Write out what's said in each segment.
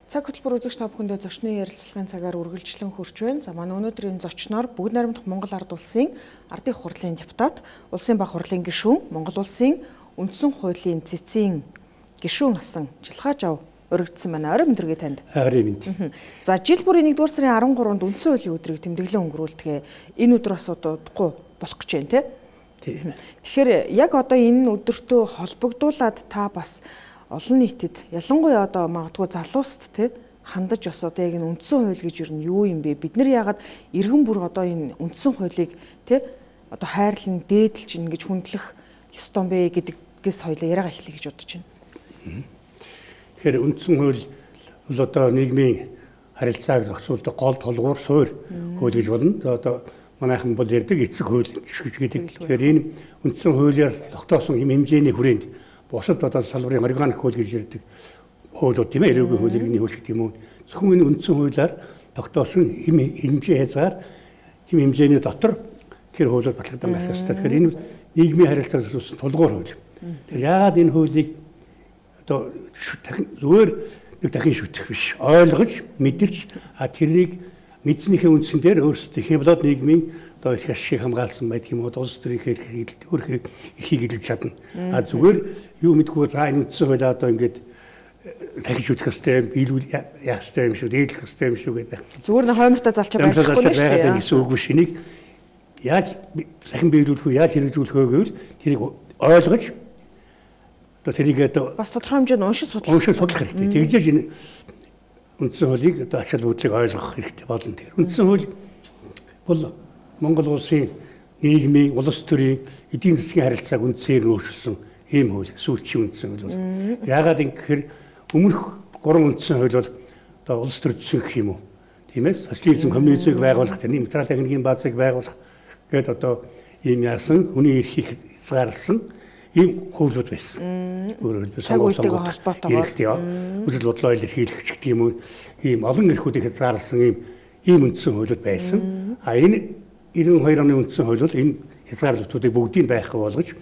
Цаг хөтөлбөр үзэгч та бүхэндээ зочны ярилцлагын цагаар үргэлжлэн хүрч байна. За манай өнөөдрийн зочноор Бүгд найрамдах Монгол Ард улсын ардын их хурлын депутат, улсын баг хурлын гишүүн, Монгол улсын үндсэн хуулийн цэцгийн гишүүн асан Жилхаач ав өргөдсөн байна. Орой мэндэргээ танд. Орой мэнд. За жил бүрийн 1-р сарын 13-нд үндсэн хуулийн өдрийг тэмдэглэн өнгөрүүлдэгэ энэ өдөр бас удахгүй болох гэж байна, тийм. Тэгэхээр яг одоо энэ өдөртөө холбогдуулаад та бас олон нийтэд ялангуяа одоо магадгүй залууст хандаж бас одоо яг энэ үндсэн хууль гэж юу юу юм бэ? Бид нар яагаад иргэн бүр одоо энэ үндсэн хуулийг одоо хайрлан дээдэлж ингэж хүндлэх ёстой юм бэ гэдгээс хоёлаа яриага эхлэе гэж бодож байна. Тэгэхээр үндсэн хууль бол одоо нийгмийн харилцааг зохицуулдаг гол толгуур суурь хууль гэж болно. Одоо манайхан бол ярьдаг эцэг хууль гэдэг. Тэгэхээр энэ үндсэн хуулиар тогтоосон юм хэмжээний хүрээнд бусад одоо салбарын органик хууль гэж ярьдаг хуулиуд тийм ээ, эрүүгийн хууль, иргэний хууль гэх юм уу. Зөвхөн энэ үндсэн хуулиар тогтоосон хэмжээ хязгаар хэмжээний дотор тэр хуулиуд батлагдсан байх ёстой. Тэгэхээр энэ нийгмийн харилцааг зохицуулсан тулгуур хууль. Тэгэхээр яагаад энэ хуулийг одоо зүгээр нэг дахин шүтэх биш, ойлгож, мэдэрч тэрийг мэдснийхээ үндсэн дээр өөрсдөө хямлаад нийгмийн одоо их ашиг хамгаалсан байдаг юм уу, улс төрийн өөрхий ихийг илж чадна. Зүгээр юу мэдгүй за энэ үндсэн хуулиа одоо ингээд дахиж шүтэх хэвээр биелүүл яах хэвээр юм шүү, дээдлэх хэвээр юм шүү гэдэг. Зүгээр нэг хоймортой залчаа байхгүй нь шүү дээ. Гэсэн үг биш. Энийг яаж сахин биелүүлэх үү, яаж хэрэгжүүлэх вэ гэвэл тэрийг ойлгож одоо тэрийг одоо бас тодорхой хэмжээнд уншиж судлах хэрэгтэй. Тэгжээж энэ үндсэн хуулийг одоо ачаал бүгдлийг ойлгох хэрэгтэй болно. Тэр үндсэн хууль бол Монгол улсын нийгмийн, улс төрийн эдийн засгийн харилцааг үндсээр өөрчилсөн ийм хууль, сүүлчийн үндсэн хууль бол. Яагаад ингэхээр өмнөх 3 үндсэн хууль бол одоо улс төрчсөн гэх юм уу? Тийм ээ? Социализм, коммунизмыг байгуулах, тэрний материал техникийн базыг байгуулах гээд одоо ийм яасан, хүний эрхийг хязгаарласан ийм хуулиуд байсан. Өөрөөр хэлбэл холбоотой үзэл бодлоо илэрхийлэх гэх юм уу? Ийм олон эрхүүдийг хязгаарласан ийм үндсэн хуулиуд байсан. Энэ 92 оны үндсэн хууль бол энэ хязгаарлалтуудыг бүгдийг байхгүй болгож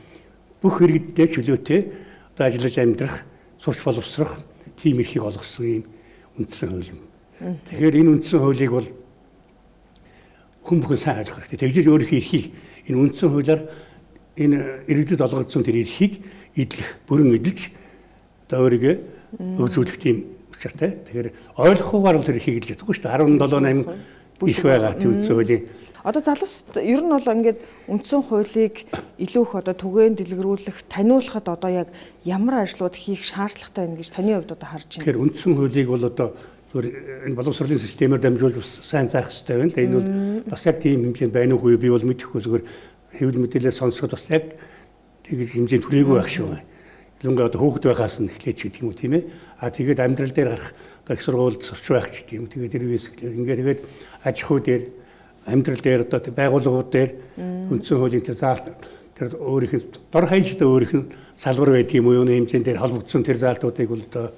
бүх иргэддээ чөлөөтэй одоо ажиллаж амьдрах, сурч боловсрох тийм эрхийг олгосон ийм үндсэн хууль юм. Тэгэхээр энэ үндсэн хуулийг бол хүн бүхэн сайн ойлгох хэрэгтэй. Тэгжиж өөрийнхөө эрхийг энэ үндсэн хуулиар энэ иргэдэд олгогдсон тэр эрхийг эдлэх, бүрэн эдэлж одоо өөрийгөө өгзүүлэх тийм учиртай. Тэгэхээр ойлгохгүйгээр бол тэр эрхийг эдлэж чадахгүй шүү дээ. 17-8 их байгаа тийм үндсэн хуулийн. Одоо залууст ер нь бол ингээд үндсэн хуулийг илүү их одоо түгээн дэлгэрүүлэх, таниулахад одоо яг ямар ажлууд хийх шаардлагатай байна гэж таны хувьд одоо харж байна. Тэгэхээр үндсэн хуулийг бол одоо энэ боловсролын системээр дамжуулж сайн заах хэрэгтэй байна. Энэ бол бас яг тийм хэмжээнд байна уугүй би бол мэдэхгүй зүгээр хэвлэл мэдээлэл сонсоход бас яг тэгж хэмжээнд хүрээгүй байх шүү. Ялангуяа одоо хөөхд байхаас нь эхлэж гэдэг юм уу тийм ээ. Тэгээд амьдрал дээр гарах их сургуульд сурч байх гэдэг юм. Тэгээд тэрвээс ингээд аж ахуй дээр амьдрал дээр одоо байгууллагууд дээр үндсэн хуулийн тэр заалт тэр өөрийнх нь дор хаяжтай өөрийнх нь салбар байдаг юм уу юуны хэмжээнд дээр холбогдсон тэр заалтуудыг бол одоо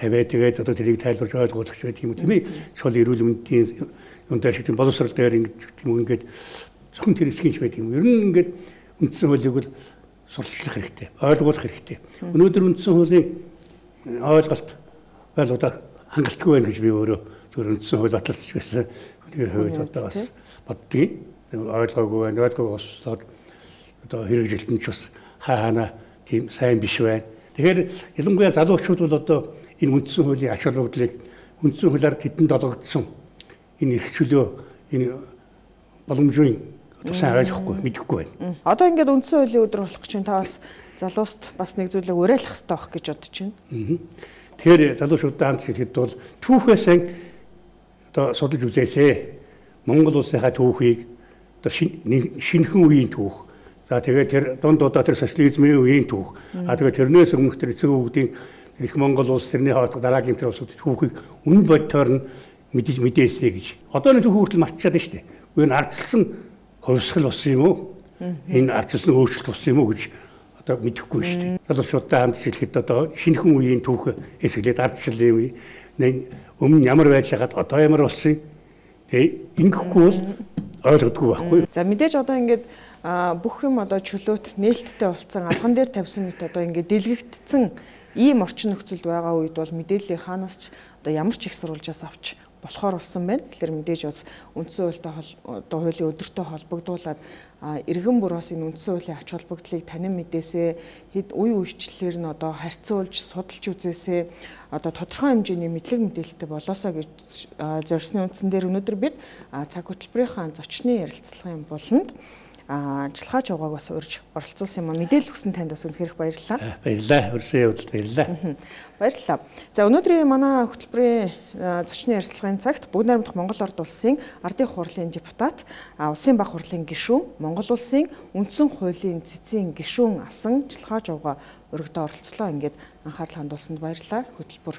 тэгээд одоо тэрийг тайлбарж ойлгуулах байдаг юм уу тийм ээ. Чул эрүүл мэндийн өндөр шиг тийм боловсрол дээр ингээд зөвхөн тэр эсгийнч байдаг юм. Ер нь ингээд үндсэн хуулийг бол сурталчлах хэрэгтэй, ойлгуулах хэрэгтэй. Өнөөдөр үндсэн хуулийн ойлголт бол одоо хангалтгүй байна гэж би өөрөө зөв үндсэн хууль баталж байсан. Хувьд одоо бас боддгийг ойлгоогүй байна. Ойлгоогүй болоод одоо хэрэгжилтэн ч бас хаана тийм сайн биш байна. Тэгэхээр ялангуяа залуучууд бол одоо энэ үндсэн хуулийн ач холбогдлыг үндсэн хуулиар тэдэнд олгогдсон энэ эрх чөлөө энэ боломжийн одоо сайн ойлгохгүй, мэдэхгүй байна. Одоо ингээд үндсэн хуулийн өдөр болох гэж та бас залууст бас нэг зүйлийг уриалах хэрэгтэй байх гэж бодож байна. Тэгэхээр залуучуудаа хамт хэлэхэд бол түүхээс одоо судалж үзээсэй. Монгол улсынхаа түүхийг одоо шинэхэн үеийн түүх. За тэгээд тэр дундуудаа тэр социализмын үеийн түүх. Тэгээд тэрнээс өмнөх тэр эцэг өвгдийн их Монгол улс тэрний хоолой дараагийн тэр улсуудын түүхийг үнэн бодтоор нь мэдээсэй гэж. Одоо нэг түүх хүртэл мартчихад байна шүү дээ. Үгүй ардчилсан хувьсгал болсон юм уу? Энэ ардчилсан өөрчлөлт болсон юм уу гэж одоо мэдэхгүй шүү дээ. Залуучуудаа хамт хэлэхэд одоо шинэхэн үеийн түүх эсгэлээд ардчилсан үе өмнө ямар байж хагаад одоо ямар болсон ингэхгүй бол ойлгодгүй байхгүй. За мэдээж одоо ингээд бүх юм одоо чөлөөт нээлттэй болцсон алхан дээр тавьсан мэт одоо ингээд дэлгэгдсэн ийм орчин нөхцөлд байгаа үед бол мэдээллийн хаанаас ч одоо ямар ч их сурвалжаас авч болохоор болсон байна. Тэгэхээр мэдээж бас үндсэн хуультай одоо хуулийн өдөртөө холбогдуулаад иргэн бүр бас энэ үндсэн хуулийн ач холбогдлыг танин мэдээсээ хэд үе үечлэлээр нь одоо харьцуулж судалж үзээсээ одоо тодорхой хэмжээний мэдлэг мэдээлэлтэй болоосоо гэж зорьсны үндсэн дээр өнөөдөр бид цаг хөтөлбөрийнхаа зочны ярилцлагын буланд Жилхаа Чавгааг бас урьж оролцуулсан юм а. Мэдээлэл өгсөн танд бас үнэхээр их баярлалаа. Баярлалаа. Урьсан явдалд баярлалаа. Баярлалаа. За өнөөдрийн манай хөтөлбөрийн зочны ярилцлагын цагт Бүгд найрамдах Монгол Орд улсын ардын хурлын депутат, улсын баг хурлын гишүүн, Монгол улсын үндсэн хуулийн цэцгийн гишүүн асан Жилхаа Чавгаа урьдаа оролцлоо. Ингээд анхаарал хандуулсанд баярлалаа. Хөтөлбөр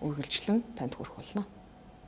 үргэлжлэн танд хүрэх болно.